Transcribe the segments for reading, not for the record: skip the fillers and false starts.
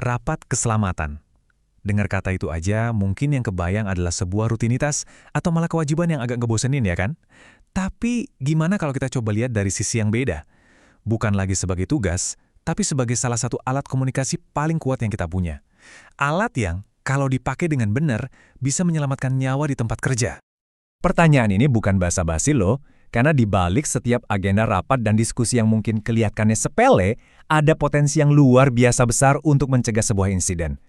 Rapat keselamatan. Dengar kata itu aja, mungkin yang kebayang adalah sebuah rutinitas atau malah kewajiban yang agak ngebosenin ya kan? Tapi gimana kalau kita coba lihat dari sisi yang beda? Bukan lagi sebagai tugas, tapi sebagai salah satu alat komunikasi paling kuat yang kita punya. Alat yang, kalau dipakai dengan benar, bisa menyelamatkan nyawa di tempat kerja. Pertanyaan ini bukan basa-basi loh, karena di balik setiap agenda rapat dan diskusi yang mungkin kelihatannya sepele, ada potensi yang luar biasa besar untuk mencegah sebuah insiden.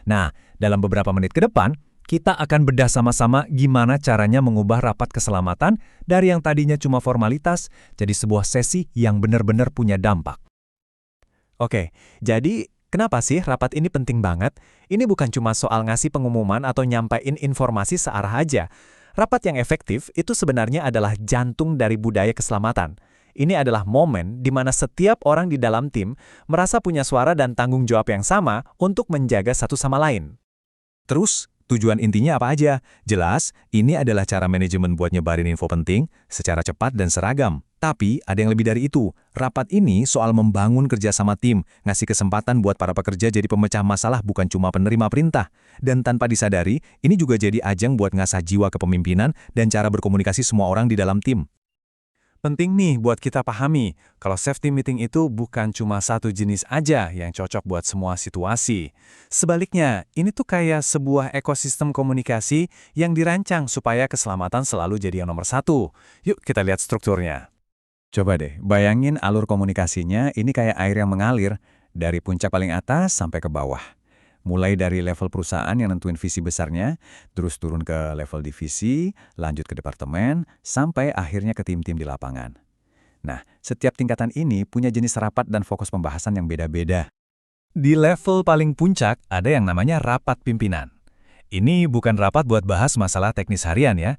Nah, dalam beberapa menit ke depan, kita akan bedah sama-sama gimana caranya mengubah rapat keselamatan dari yang tadinya cuma formalitas jadi sebuah sesi yang benar-benar punya dampak. Oke, jadi kenapa sih rapat ini penting banget? Ini bukan cuma soal ngasih pengumuman atau nyampein informasi searah aja. Rapat yang efektif itu sebenarnya adalah jantung dari budaya keselamatan. Ini adalah momen di mana setiap orang di dalam tim merasa punya suara dan tanggung jawab yang sama untuk menjaga satu sama lain. Terus, tujuan intinya apa aja? Jelas, ini adalah cara manajemen buat nyebarin info penting secara cepat dan seragam. Tapi, ada yang lebih dari itu. Rapat ini soal membangun kerjasama tim, ngasih kesempatan buat para pekerja jadi pemecah masalah bukan cuma penerima perintah. Dan tanpa disadari, ini juga jadi ajang buat ngasah jiwa kepemimpinan dan cara berkomunikasi semua orang di dalam tim. Penting nih buat kita pahami, kalau safety meeting itu bukan cuma satu jenis aja yang cocok buat semua situasi. Sebaliknya, ini tuh kayak sebuah ekosistem komunikasi yang dirancang supaya keselamatan selalu jadi yang nomor satu. Yuk kita lihat strukturnya. Coba deh, bayangin alur komunikasinya ini kayak air yang mengalir dari puncak paling atas sampai ke bawah. Mulai dari level perusahaan yang nentuin visi besarnya, terus turun ke level divisi, lanjut ke departemen, sampai akhirnya ke tim-tim di lapangan. Nah, setiap tingkatan ini punya jenis rapat dan fokus pembahasan yang beda-beda. Di level paling puncak, ada yang namanya rapat pimpinan. Ini bukan rapat buat bahas masalah teknis harian ya.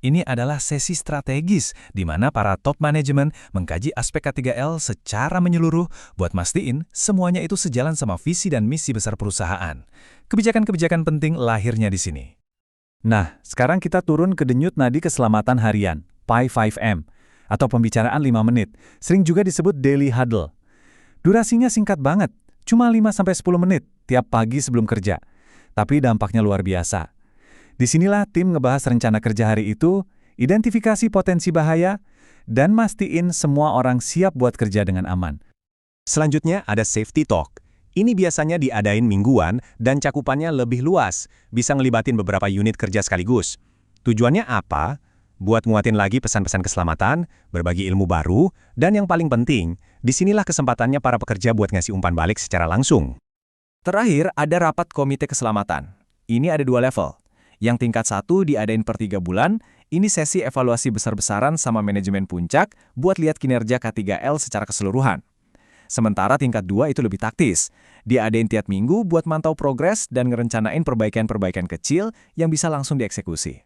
Ini adalah sesi strategis di mana para top manajemen mengkaji aspek K3L secara menyeluruh buat mastiin semuanya itu sejalan sama visi dan misi besar perusahaan. Kebijakan-kebijakan penting lahirnya di sini. Nah, sekarang kita turun ke denyut nadi keselamatan harian, Pi5M, atau pembicaraan 5 menit, sering juga disebut daily huddle. Durasinya singkat banget, cuma 5-10 menit tiap pagi sebelum kerja. Tapi dampaknya luar biasa. Disinilah tim ngebahas rencana kerja hari itu, identifikasi potensi bahaya, dan mastiin semua orang siap buat kerja dengan aman. Selanjutnya ada safety talk. Ini biasanya diadain mingguan dan cakupannya lebih luas, bisa ngelibatin beberapa unit kerja sekaligus. Tujuannya apa? Buat nguatin lagi pesan-pesan keselamatan, berbagi ilmu baru, dan yang paling penting, disinilah kesempatannya para pekerja buat ngasih umpan balik secara langsung. Terakhir ada rapat komite keselamatan. Ini ada 2 level. Yang tingkat 1 diadain per 3 bulan, ini sesi evaluasi besar-besaran sama manajemen puncak buat lihat kinerja K3L secara keseluruhan. Sementara tingkat 2 itu lebih taktis, diadain tiap minggu buat mantau progres dan ngerencanain perbaikan-perbaikan kecil yang bisa langsung dieksekusi.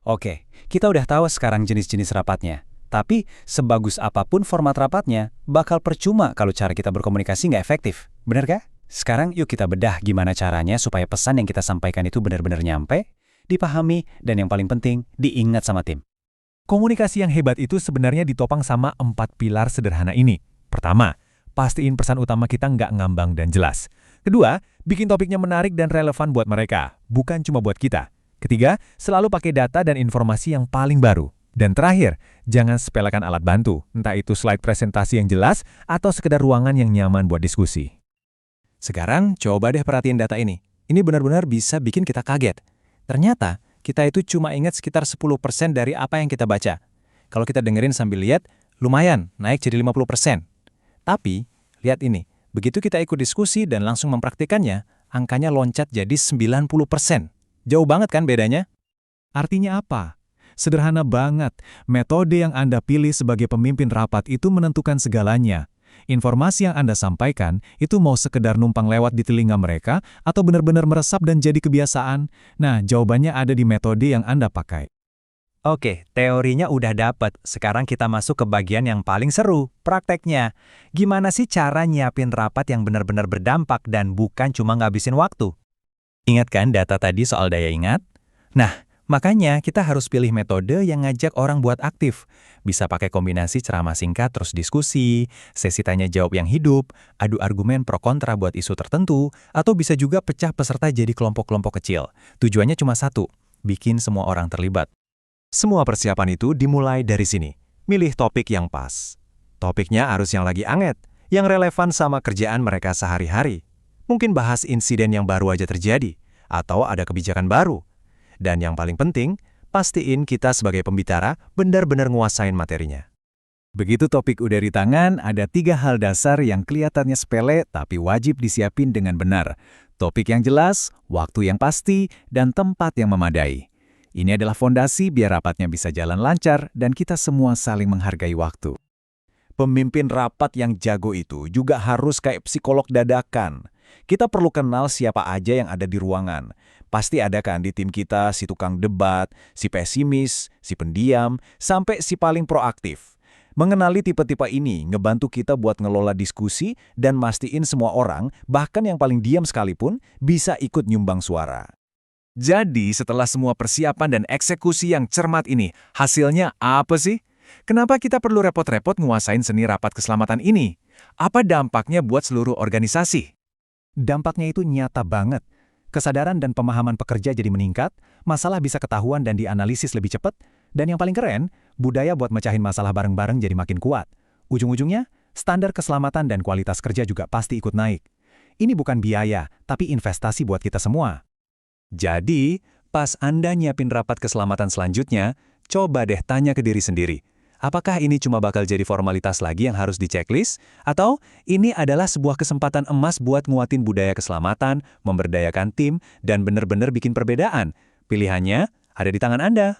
Oke, kita udah tahu sekarang jenis-jenis rapatnya. Tapi, sebagus apapun format rapatnya, bakal percuma kalau cara kita berkomunikasi nggak efektif. Bener kah? Sekarang yuk kita bedah gimana caranya supaya pesan yang kita sampaikan itu benar-benar nyampe, dipahami, dan yang paling penting, diingat sama tim. Komunikasi yang hebat itu sebenarnya ditopang sama 4 pilar sederhana ini. Pertama, pastiin pesan utama kita nggak ngambang dan jelas. Kedua, bikin topiknya menarik dan relevan buat mereka, bukan cuma buat kita. Ketiga, selalu pakai data dan informasi yang paling baru. Dan terakhir, jangan sepelekan alat bantu, entah itu slide presentasi yang jelas atau sekedar ruangan yang nyaman buat diskusi. Sekarang, coba deh perhatiin data ini. Ini benar-benar bisa bikin kita kaget. Ternyata, kita itu cuma ingat sekitar 10% dari apa yang kita baca. Kalau kita dengerin sambil lihat, lumayan, naik jadi 50%. Tapi, lihat ini, begitu kita ikut diskusi dan langsung mempraktikannya, angkanya loncat jadi 90%. Jauh banget kan bedanya? Artinya apa? Sederhana banget, metode yang Anda pilih sebagai pemimpin rapat itu menentukan segalanya. Informasi yang Anda sampaikan itu mau sekedar numpang lewat di telinga mereka atau benar-benar meresap dan jadi kebiasaan? Nah, jawabannya ada di metode yang Anda pakai. Oke, teorinya udah dapet. Sekarang kita masuk ke bagian yang paling seru, prakteknya. Gimana sih cara nyiapin rapat yang benar-benar berdampak dan bukan cuma ngabisin waktu? Ingat kan data tadi soal daya ingat? Nah, Makanya kita harus pilih metode yang ngajak orang buat aktif. Bisa pakai kombinasi ceramah singkat terus diskusi, sesi tanya jawab yang hidup, adu argumen pro kontra buat isu tertentu, atau bisa juga pecah peserta jadi kelompok-kelompok kecil. Tujuannya cuma satu, bikin semua orang terlibat. Semua persiapan itu dimulai dari sini. Milih topik yang pas. Topiknya harus yang lagi anget, yang relevan sama kerjaan mereka sehari-hari. Mungkin bahas insiden yang baru aja terjadi, atau ada kebijakan baru. Dan yang paling penting, pastiin kita sebagai pembicara benar-benar nguasain materinya. Begitu topik udah di tangan, ada 3 hal dasar yang kelihatannya sepele tapi wajib disiapin dengan benar. Topik yang jelas, waktu yang pasti, dan tempat yang memadai. Ini adalah fondasi biar rapatnya bisa jalan lancar dan kita semua saling menghargai waktu. Pemimpin rapat yang jago itu juga harus kayak psikolog dadakan. Kita perlu kenal siapa aja yang ada di ruangan. Pasti ada kan di tim kita si tukang debat, si pesimis, si pendiam, sampai si paling proaktif. Mengenali tipe-tipe ini ngebantu kita buat ngelola diskusi dan mastiin semua orang, bahkan yang paling diam sekalipun, bisa ikut nyumbang suara. Jadi setelah semua persiapan dan eksekusi yang cermat ini, hasilnya apa sih? Kenapa kita perlu repot-repot nguasain seni rapat keselamatan ini? Apa dampaknya buat seluruh organisasi? Dampaknya itu nyata banget. Kesadaran dan pemahaman pekerja jadi meningkat, masalah bisa ketahuan dan dianalisis lebih cepat, dan yang paling keren, budaya buat mecahin masalah bareng-bareng jadi makin kuat. Ujung-ujungnya, standar keselamatan dan kualitas kerja juga pasti ikut naik. Ini bukan biaya, tapi investasi buat kita semua. Jadi, pas Anda nyiapin rapat keselamatan selanjutnya, coba deh tanya ke diri sendiri. Apakah ini cuma bakal jadi formalitas lagi yang harus di-checklist? Atau ini adalah sebuah kesempatan emas buat nguatin budaya keselamatan, memberdayakan tim, dan benar-benar bikin perbedaan? Pilihannya ada di tangan Anda.